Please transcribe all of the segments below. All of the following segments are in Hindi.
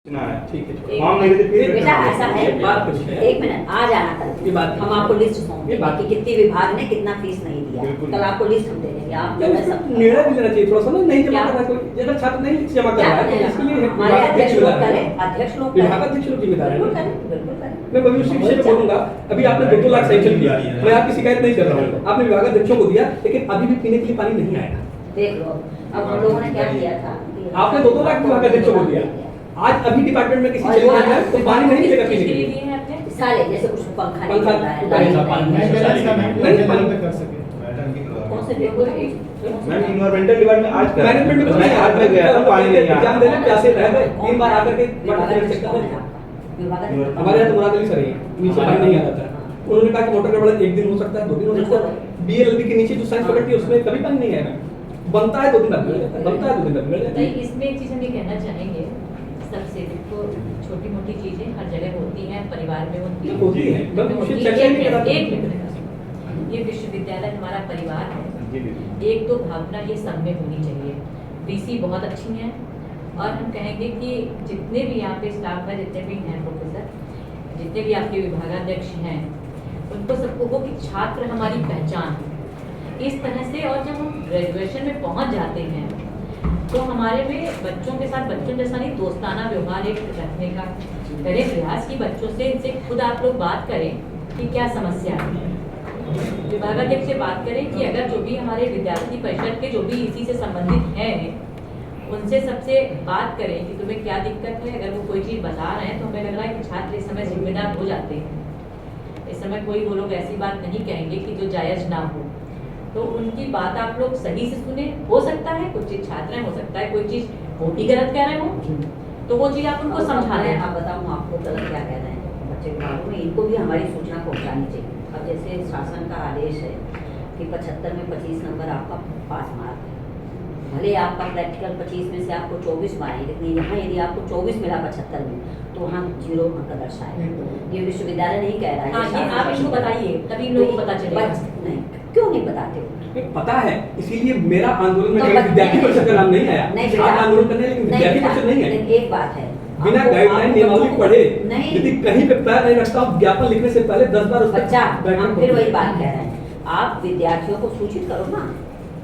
ठीक है फॉर्म नहीं देते फिर बेटा ऐसा है बात कुछ है एक मिनट आ जाना कल ये बात हम आपको लिस्ट सौंपेंगे कि कितनी विभाग ने कितना फीस नहीं दिया कल आपको लिस्ट हम दे देंगे आप जो है सब निर्णय भी लेना चाहिए थोड़ा सा नहीं जमा कर रहा कोई अगर छात्र नहीं जमा कर रहा है तो इसके लिए हमारे अध्यक्ष लोग करें अध्यक्ष लोग विभागाध्यक्ष लोग जिम्मेदार बिल्कुल है करें बिल्कुल करें मैं कभी उसी विषय पे बोलूंगा अभी आपने 2 लाख सैंक्शन किया मैं आपकी शिकायत नहीं कर रहा हूँ आपने विभागाध्यक्षों को दिया लेकिन अभी भी पीने के लिए पानी नहीं आया देख लो अब हम लोगों ने क्या किया था आपने 2 लाख विभागाध्यक्षों को दिया आज अभी डिपार्टमेंट में किसी चले जाना है तो पानी नहीं मिलेगा पीने के लिए साले जैसे कुछ पंखा नहीं पंखा चल रहा है नहीं पानी कर सके कौन से पेपर मैम इन्वायरमेंटल डिपार्टमेंट आज मैनेजमेंट में मैं आज में गया था पानी नहीं आया एग्जाम देने प्यासे रह गए 3 बार आकर के चेक कर हमारे यहाँ तो मुराद अली सर ही नीचे पानी नहीं आता था उन्होंने कहा कि मोटर गड़बड़ 1 दिन हो सकता है 2 दिन हो सकता है बीएलएलबी के नीचे जो साइंस फैकल्टी है उसमें कभी पानी नहीं आएगा बनता है 2 दिन बाद मिल जाता है बनता है 2 दिन बाद मिल जाता है इसमें एक चीज हम ये कहना चाहेंगे सबसे देखो छोटी मोटी चीजें हर जगह होती हैं परिवार में होती है मैं होती उसे चर्चा नहीं कर रहा एक मिनट ये विश्वविद्यालय हमारा परिवार है एक तो भावना ये सब में होनी चाहिए वीसी बहुत अच्छी हैं और हम कहेंगे कि जितने भी यहाँ पे स्टाफ है जितने भी हैं प्रोफेसर जितने भी आपके विभागाध्यक्ष हैं उनको सबको वो कि छात्र हमारी पहचान है इस तरह से और जब हम ग्रेजुएशन में पहुँच जाते हैं तो हमारे में बच्चों के साथ बच्चों जैसा नहीं दोस्ताना व्यवहार एक रखने का करें प्रयास की बच्चों से इनसे खुद आप लोग बात करें कि क्या समस्या है विभागाध्यक्ष से बात करें कि अगर जो भी हमारे विद्यार्थी परिषद के जो भी इसी से संबंधित हैं उनसे सबसे बात करें कि तुम्हें क्या दिक्कत है अगर वो कोई चीज़ बता रहे हैं तो हमें लग रहा है कि छात्र इस समय जिम्मेदार हो जाते हैं इस समय कोई वो लोग ऐसी बात नहीं कहेंगे कि जो जायज़ ना हो तो उनकी बात आप लोग सही से सुने हो सकता है कुछ चीज छात्र हैं हो सकता है कोई चीज वो भी गलत कह रहे हो तो वो चीज आप उनको समझा दें आप बताऊं आपको गलत क्या कह रहे हैं बच्चे को मालूम है इनको भी हमारी सूचना पहुंचानी चाहिए अब जैसे शासन का आदेश है कि 75 में 25 नंबर आपका पास मार्क है भले आपका प्रैक्टिकल 25 में से आपको 24 मारे लेकिन यहाँ यदि आपको 24 मिला 75 में तो वहाँ 0 अंक दर्शाएगा ये विश्वविद्यालय नहीं कह रहा है आप इनको बताइए तभी इन लोगों को पता चलेगा नहीं क्यों नहीं बताते हो पता है इसीलिए मेरा आंदोलन में विद्यार्थी परिषद का नाम नहीं आया छात्र आंदोलन करने लेकिन विद्यार्थी परिषद नहीं है एक बात है बिना गाइडलाइन नियमावली पढ़े नहीं यदि कहीं पे पैर नहीं रखता ज्ञापन लिखने से पहले 10 बार उसका बच्चा हम फिर वही बात कह रहे हैं आप विद्यार्थियों को सूचित करो ना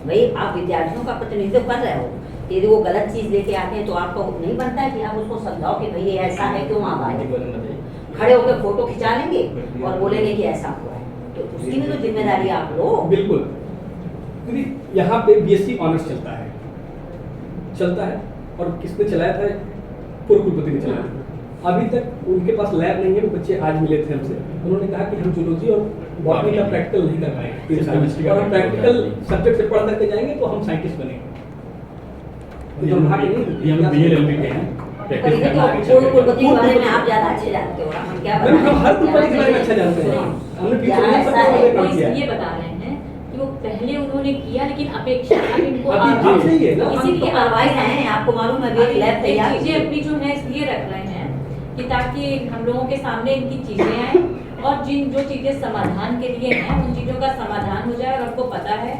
भाई आप विद्यार्थियों का प्रतिनिधित्व कर रहे हो यदि वो गलत चीज लेके आते हैं तो आपको नहीं बनता है कि आप उसको समझाओ कि भाई ये ऐसा है क्यों आप आए खड़े होकर फोटो खिंचा लेंगे और बोलेंगे कि ऐसा हुआ है तो उसकी भी तो जिम्मेदारी आप लो बिल्कुल क्योंकि यहाँ पे बीएससी ऑनर्स चलता है और किसने चलाया था पूर्व कुलपति ने चलाया था अभी तक उनके पास लैब नहीं है वो बच्चे आज मिले थे हमसे उन्होंने कहा कि हम जूलॉजी और बॉटनी का प्रैक्टिकल नहीं कर पाएंगे और हम प्रैक्टिकल सब्जेक्ट से पढ़ करके जाएंगे तो हम साइंटिस्ट बनेंगे बीएलएलबी के हैं कुलपति के बारे में आप ज्यादा अच्छे जानते हो हम क्या हम हर कुलपति के बारे में अच्छा जानते हैं हमने ये बता रहे हैं कि वो पहले उन्होंने किया लेकिन अपेक्षा अब इनको इसीलिए कार्रवाई है आपको मालूम है अभी लैब तैयार चीजें अपनी जो है इसलिए रख रहे हैं कि ताकि हम लोगों के सामने इनकी चीजें आए और जिन जो चीजें समाधान के लिए हैं उन चीजों का समाधान हो जाए और आपको पता है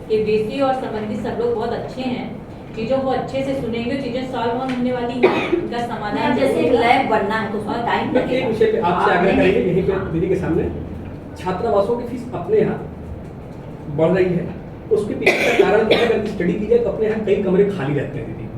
कि बीसी और संबंधित सब लोग बहुत अच्छे हैं चीजों को अच्छे से सुनेंगे चीजें सॉल्व होने वाली हैं उनका समाधान जैसे लैब बनना है तो उसमें टाइम लगेगा एक विषय पे आपसे आग्रह करेंगे यहीं पे दीदी के सामने छात्रावासों की फीस अपने यहाँ बढ़ रही है उसके पीछे का कारण क्या है अगर स्टडी की जाए तो अपने यहाँ कई कमरे खाली रहते हैं दीदी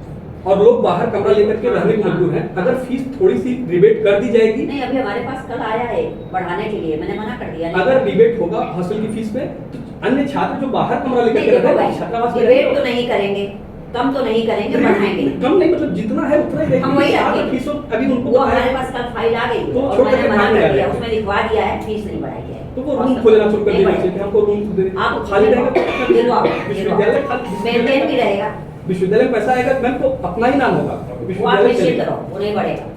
और लोग बाहर कमरा लेकर के रहने को मजबूर हैं अगर फीस थोड़ी सी रिबेट कर दी जाएगी नहीं अभी हमारे पास कल आया है बढ़ाने के लिए मैंने मना कर दिया अगर रिबेट होगा हॉस्टल की फीस में तो अन्य छात्र जो बाहर कमरा लेकर के रहते हैं छात्रावास में रिबेट तो नहीं करेंगे कम तो नहीं करेंगे बढ़ाएंगे कम नहीं मतलब जितना है उतना ही हम वही रखेंगे फीस अभी उनको वो हमारे पास कल फाइल आ गई तो और मैंने मना कर दिया उसमें लिखवा दिया है फीस नहीं बढ़ाई है तो वो रूम खोलना शुरू कर देना चाहिए हमको रूम दे आप खाली रहेगा दिलवाओ विश्वविद्यालय मेंटेन भी रहेगा विश्वविद्यालय पैसा आएगा मैम तो अपना ही नाम होगा वो आप निश्चित करो वो नहीं बढ़ेगा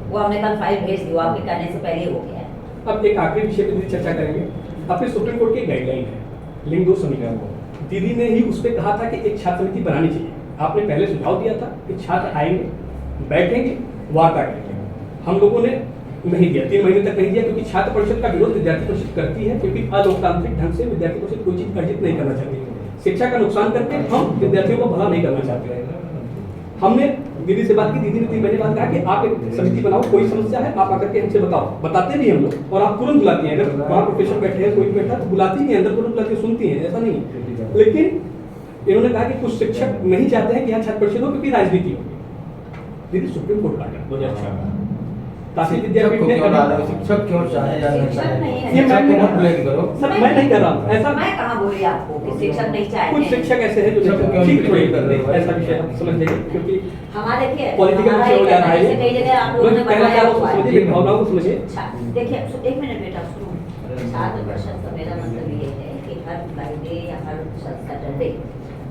वो हमने कल फाइल भेज दी वो आपके करने से पहले हो गया है अब एक आखिरी विषय पे चर्चा करेंगे अपने सुप्रीम कोर्ट की गाइडलाइन है लिंग 2 समीकरण दीदी ने ही उस पर कहा था कि एक छात्र समिति बनानी चाहिए आपने पहले सुझाव दिया था कि छात्र आएंगे बैठेंगे वार्ता करेंगे हम लोगों ने नहीं दिया 3 महीने तक नहीं दिया क्योंकि छात्र परिषद का विरोध विद्यार्थी परिषद करती है क्योंकि अलोकतांत्रिक ढंग से विद्यार्थी परिषद कोई चीज अर्जित नहीं करना चाहती शिक्षा का नुकसान करके हम विद्यार्थियों को भला नहीं करना चाहते हमने दीदी से बात की, दीदी ने 3 महीने बाद कहा कि आप एक समिति बनाओ, कोई समस्या है आप आकर के हमसे बताओ। बताते भी हम लोग और आप तुरंत बुलाती हैं, अगर वहाँ प्रोफेसर बैठे हैं, कोई भी बैठा तो बुलाती भी हैं, अंदर तुरंत बुलाती सुनती हैं, ऐसा नहीं है। लेकिन इन्होंने कहा कि कुछ शिक्षक नहीं चाहते हैं कि यहाँ छात्र परिषद हो क्योंकि राजनीति होगी। दीदी सुप्रीम कोर्ट का आया 2006 काशी विद्यापीठ ने शिक्षक क्यों चाहे या नहीं शिक्षक नहीं है। चाहे, ये मैं शिक्षक को मत ब्लेम करो। सर मैं नहीं कर रहा हूँ ऐसा। मैं कहाँ बोली आपको कि शिक्षक नहीं चाहते कुछ हैं। शिक्षक ऐसे हैं जो शिक्षक क्यों ठीक नहीं कर रहे हो? ऐसा विषय आप समझ जाइए क्योंकि हमारा देखिए पॉलिटिकल हमारा विषय हो एक जा रहा है ऐसे कई जगह आप लोगों ने मैं कहना चाह बताया रहा हूँ, हुआ है। समझिए भावनाओं को समझिए। अच्छा देखिए 1 मिनट बेटा सुनो। छात्र परिषद का मेरा मतलब ये है कि हर फ्राइडे या हर सैटरडे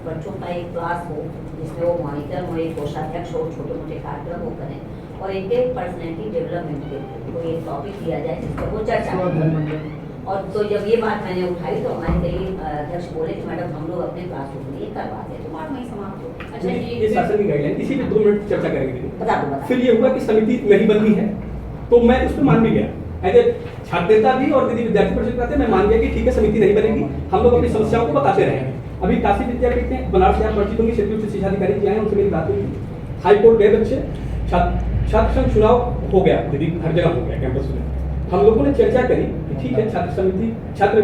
बच्चों का एक क्लास हो जिसमें वो मॉनिटर हो, एक कोषाध्यक्ष हो, छोटे मोटे कार्यक्रम हो करें और इनके पर्सनैलिटी डेवलपमेंट के कोई एक टॉपिक दिया जाए जिस पर वो चर्चा करें। और तो जब ये बात मैंने उठाई तो हमारे कई अध्यक्ष बोले कि मैडम हम लोग अपने क्लास रूम में ये करवाते हैं तो बात वहीं समाप्त हो। अच्छा ये शासन की गाइडलाइन, इसी पे 2 मिनट चर्चा करेंगे। बता दो फिर ये हुआ कि समिति नहीं बननी है तो मैं उस पर मान भी गया एज ए छात्र नेता भी और दीदी विद्यार्थी परिषद कहते मैं मान गया कि ठीक है समिति नहीं बनेगी, हम लोग अपनी समस्याओं को बताते रहेंगे। अभी काशी विद्यापीठ में बनारस से आप परिचित होंगे, क्षेत्रीय उच्च शिक्षा अधिकारी जी आए, उनसे मेरी बात हुई थी। हाई कोर्ट गए बच्चे, छात्र संघ चुनाव हो गया, दीदी हर जगह हो गया कैंपस में। हम लोगों ने चर्चा करी कि ठीक है छात्र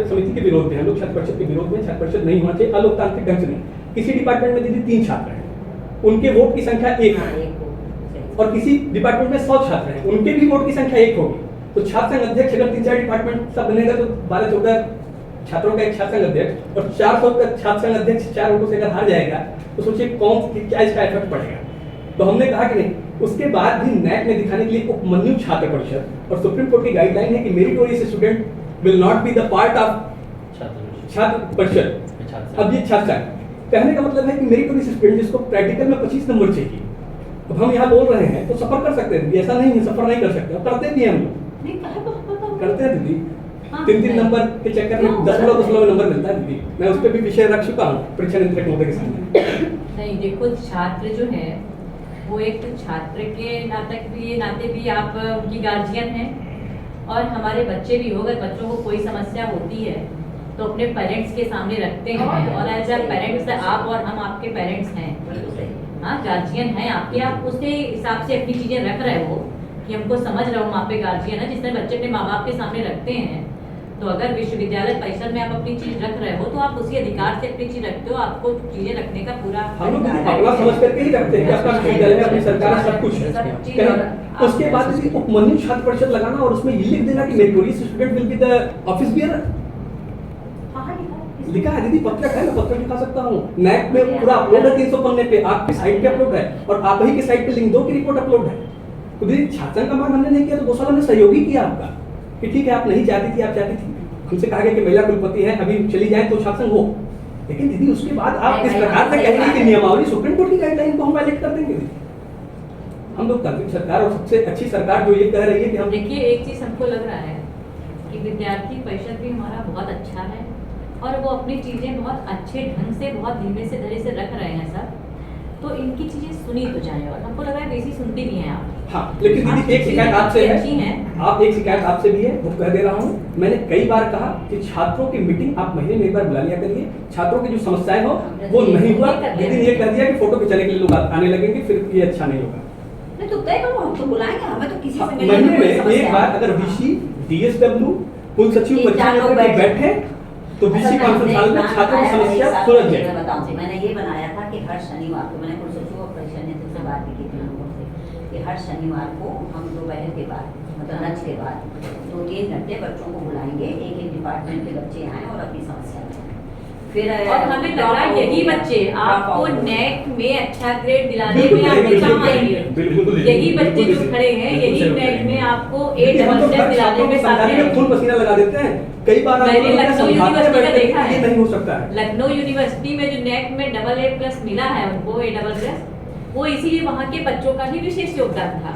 समिति के विरोध में, हम लोग छात्र परिषद के विरोध में, छात्र परिषद नहीं होना चाहिए अलोकतांत्रिक ढंग से नहीं। किसी डिपार्टमेंट में दीदी 3 छात्र हैं, उनके वोट की संख्या 1 है और किसी डिपार्टमेंट में 100 छात्र हैं, उनके भी वोट की संख्या 1 होगी। तो छात्र संघ अध्यक्ष अगर 3-4 डिपार्टमेंट सब बनेगा तो 12-14 छात्रों का एक छात्र संघ अध्यक्ष और 400 का छात्र संघ अध्यक्ष 4 वोटों से अगर हार जाएगा तो सोचिए क्या इसका इफेक्ट पड़ेगा। तो हमने कहा कि नहीं, उसके बाद भी नैक में दिखाने के लिए उपमन्यु छात्र परिषद और सुप्रीम कोर्ट की गाइडलाइन है कि meritorious student will not be the part of छात्र परिषद। अब ये छात्र संघ कहने का मतलब है कि मेरिटोरियस स्टूडेंट जिसको प्रैक्टिकल में 25 नंबर चाहिए, अब हम यहाँ बोल रहे हैं तो सफर कर सकते हैं, ऐसा नहीं है सफर नहीं कर सकते, अब करते भी हैं हम लोग, करते हैं दीदी। 3-3 नंबर के चक्कर में 10 नंबर मिलता है दीदी। मैं उस पर भी विषय रख चुका हूँ परीक्षा नियंत्रक महोदय के सामने। नहीं देखो, छात्र जो है वो एक छात्र के नाते भी आप उनकी गार्जियन हैं और हमारे बच्चे भी हो, अगर बच्चों को कोई समस्या होती है तो अपने पेरेंट्स के सामने रखते हैं और एज अ पेरेंट्स आप और हम आपके पेरेंट्स हैं, हाँ गार्जियन हैं आपके, आप उसके हिसाब से अपनी चीज़ें रख रहे हो कि हमको समझ रहा हूँ आप पे गार्जियन है, जिसने बच्चे अपने माँ बाप के सामने रखते हैं। तो अगर विश्वविद्यालय परिषद में आप अपनी चीज रख रहे हो तो आप उसी अधिकार से अपनी चीज रखते हो, आपको चीजें रखने का पूरा हम लोग अपना समझ करके ही रखते हैं कि अपना विश्वविद्यालय में अपनी सरकार सब कुछ है। उसके बाद उपमन्यु छात्र परिषद लगाना और उसमें ये लिख देना कि meritorious student will be the office bearer, लिखा है दीदी, पत्रक है, मैं पत्रक दिखा सकता हूँ। नैक में पूरा अपलोड है 300 पन्ने पे, आपकी साइट पे अपलोड है और आप ही के साइट पे लिंक 2 की रिपोर्ट अपलोड है। तो दीदी छात्र का मांग हमने नहीं किया तो 2 साल हमने सहयोगी किया आपका कि ठीक है आप नहीं चाहती थी, आप चाहती थी, हमसे कहा गया कि महिला कुलपति है अभी चली जाए तो छात्र संघ हो, लेकिन दीदी उसके बाद आप इस प्रकार से कहेंगे कि नियमावली सुप्रीम कोर्ट की गाइडलाइन को हम वायलेट कर देंगे। हम लोग तांत्रिक सरकार और सबसे अच्छी सरकार जो ये कह रही है कि हम देखिए, एक चीज हमको लग रहा है कि विद्यार्थी परिषद भी हमारा बहुत अच्छा है और वो अपनी चीजें बहुत अच्छे ढंग से बहुत धीमे से धीरे से रख रहे हैं सर, तो इनकी चीजें सुनी तो जाए और हमको लग रहा है बेसी सुनती भी हैं आप। हाँ, लेकिन दीदी एक शिकायत आपसे अच्छी है, हैं। आप एक शिकायत आपसे भी है, वो कह दे रहा हूँ। मैंने कई बार कहा कि छात्रों की मीटिंग आप महीने में एक बार बुला लिया करिए, छात्रों की जो समस्याएं हो वो नहीं हुआ। दीदी ने ये कह दिया कि फोटो खिंचाने के लिए लोग आने लगेंगे, फिर ये अच्छा नहीं होगा। नहीं तो तय करो, हम तो बुलाएंगे, हमें तो किसी से महीने में एक बार अगर वीसी, डीएसडब्ल्यू, कुल सचिव परीक्षा बैठे तो वीसी कॉन्फ्रेंस हॉल में छात्रों की समस्या सुलझ जाए। मैं बताऊं, मैंने ये बनाया था कि हर शनिवार को, मैंने कुल सचिव और परीक्षा नियंत्रक से बात भी की थी लोगों से कि हर शनिवार को हम दोपहर के बाद, मतलब लंच के बाद 2-3 घंटे बच्चों को बुलाएंगे, एक डिपार्टमेंट के बच्चे आए और अपनी समस्या बताएं। फिर और हमें लग रहा है यही बच्चे आपको नेक में अच्छा ग्रेड दिलाने में आपके काम आएंगे। यही बच्चे जो खड़े हैं यही नेक में आपको A++ दिलाने में सामने खून पसीना लगा देते हैं। कई बार मैंने लखनऊ यूनिवर्सिटी का देखा है, नहीं हो सकता है। लखनऊ यूनिवर्सिटी में जो नेक में AA+ मिला है उनको A++, वो इसीलिए वहाँ के बच्चों का ही विशेष योगदान था।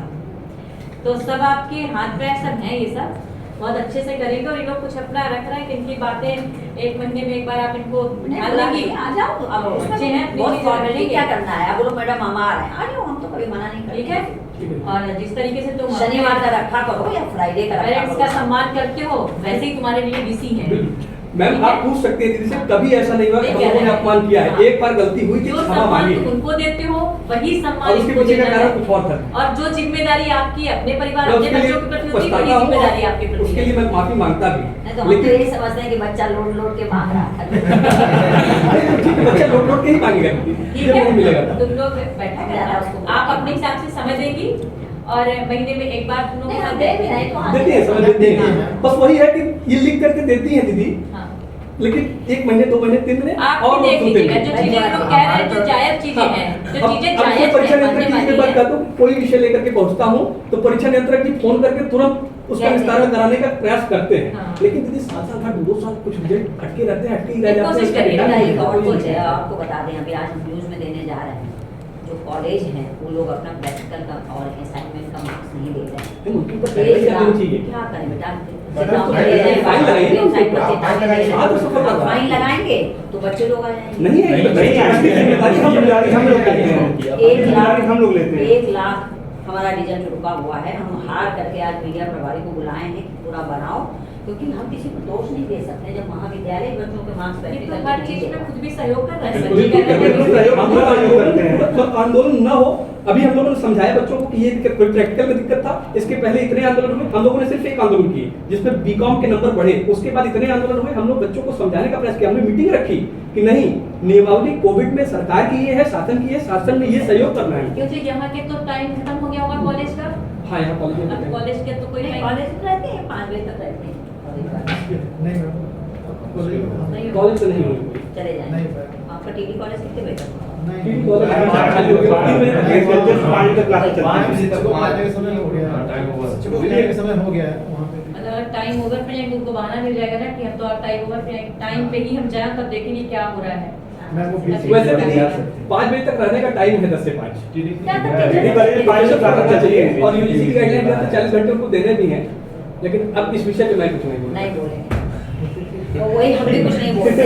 तो सब आपके हाथ पैर सब हैं, ये सब बहुत अच्छे से करेंगे और ये लोग कुछ अपना रख रहे हैं कि इनकी बातें 1 महीने में एक बार आप इनको ध्यान देंगी। आ जाओ, अब बच्चे हैं, बहुत फॉर्मेलिटी क्या करना है, अब बोलो मैडम हम आ रहे हैं, आ जाओ, हम तो कभी मना नहीं करते। ठीक है, और जिस तरीके से तुम शनिवार का रखा करो या फ्राइडे का रखा पेरेंट्स करो। का सम्मान करते हो वैसे ही तुम्हारे लिए बीसी हैं। मैम ठीक आप है? पूछ सकते हैं दीदी से, कभी ऐसा नहीं हुआ कि नहीं, हम लोगों ने नहीं। अपमान किया है। हाँ। एक बार गलती हुई थी, जो क्षमा सम्मान मांगी, तुम उनको देते हो वही और सम्मान उसके इनको पीछे का देना कारण है। कुछ और था। और जो जिम्मेदारी आपकी अपने परिवार मैं अपने उसके लिए बच्चों के प्रति होती है पछताता वही हूँ, जिम्मेदारी आपके और प्रति उसके है। लिए मैं माफी मांगता भी। नहीं तो हम तो यही समझते हैं कि बच्चा लोड लोड के मांग रहा था। ठीक है, बच्चा लौट लौट के ही मांगेगा दीदी, ठीक जब है नहीं मिलेगा था। तुम लोग बैठा ज़्यादा उसको आप अपने हिसाब से समय देगी और महीने में एक बार तुम लोग नहीं, वहाँ हम दे भी नहीं, तो देती है, समझ देती है। बस वही है कि ये लिख करके देती है दीदी, हाँ। लेकिन 1 महीने 2 महीने 3 महीने आप और भी देख सुनते लीजिएगा नहीं। जो चीजें लोग कह रहे हैं जो जायज चीजें हैं जो अब- चीजें अब मैं जायज परीक्षा हैं नियंत्रक मानने की वाली बात हैं। करता हूँ, कोई विषय लेकर के पहुंचता हूँ तो परीक्षा नियंत्रक जी फोन करके तुरंत उसका कहते हैं। निस्तारण कराने का प्रयास करते हैं। हाँ। लेकिन दीदी 7 साल 2 साल कुछ रिजल्ट अटके रहते हैं, अटके ही रह एक जाते हैं। कोशिश उसका करिए, रिजल्ट नहीं एक और होता। कुछ है, आपको बता दें, अभी आज हम न्यूज़ में देने जा रहे हैं, जो कॉलेज हैं वो लोग अपना प्रैक्टिकल का और असाइनमेंट का मार्क्स नहीं दे रहे हैं। नहीं, उनके ऊपर कार्रवाई करनी चाहिए। क्या करें बेटा, मैडम, तो फाइन लगाइए ना, हाँ, तो सफल करवा। फाइन लगाएंगे तो बच्चे लोग आ जाएंगे। नहीं है, नहीं है, जिम्मेदारी हम लोग लेते हैं। 1 हम लोग लेते हैं। 1 लाख हमारा रिजल्ट रुका हुआ है। हम हार करके आज मीडिया प्रभारी को बुलाए हैं कि पूरा बनाओ, क्योंकि हम किसी को दोष नहीं दे सकते जब महाविद्यालय बच्चों के मार्क्स ये तो प्रैक्टिकल हर चीज में खुद भी सहयोग कर रहे हैं बिल्कुल, बच्चे कह रहे हैं बिल्कुल, कि- हम लोग आंदोलन न हो। अभी हम लोगों ने समझाया बच्चों को कि ये दिक्कत, कोई प्रैक्टिकल में दिक्कत था, इसके पहले इतने आंदोलन हुए, हम लोगों ने सिर्फ एक आंदोलन किए जिसमें बीकॉम के नंबर बढ़े, उसके बाद इतने आंदोलन हुए, हम लोग बच्चों को समझाने का प्रयास किया, हमने मीटिंग रखी कि नहीं, नियमावली कोविड में सरकार की ये है, शासन की है, शासन में ये सहयोग करना है। क्योंकि यहाँ के तो टाइम खत्म हो गया होगा कॉलेज का हाँ, यहाँ कॉलेज अब में कॉलेज के तो कोई नहीं, टाइम कॉलेज में रहते हैं 5 बजे तक रहते हैं नहीं कॉलेज से नहीं होगी। चले नहीं, जाएंगे। सर। आपका टीडी कॉलेज कितने बजे तक होगा? टीडी कॉलेज खाली हो गया, 3 बजे तक है। 5 तक क्लास चलती है। 5 बजे तक समय हो गया हाँ, टाइम ओवर। समय हो गया है वहाँ पे। मतलब टाइम ओवर पे जाएंगे उनको बहाना मिल जाएगा ना कि हम तो आप टाइम ओवर पे टाइम पे ही हम जाएं तब देखेंगे क्या हो रहा है मैं वो भी वैसे दीदी 5 बजे तक रहने का टाइम है, 10 से 5। क्या तक टीडी कॉलेज 5 से 7 तक चाहिए। और यूजीसी की गाइडलाइन जो है 40 घंटे उनको देने भी हैं, लेकिन अब इस विषय पे मैं कुछ नहीं बोलूंगा। नहीं बोलेंगे तो वही हम भी कुछ नहीं बोलते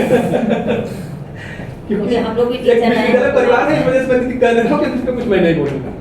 क्योंकि हम लोग भी एक टीचर हैं। विश्वविद्यालय परिवार है, इस वजह से मैं दीदी कह रहा हूँ कि इस पे कुछ मैं नहीं बोलूंगा।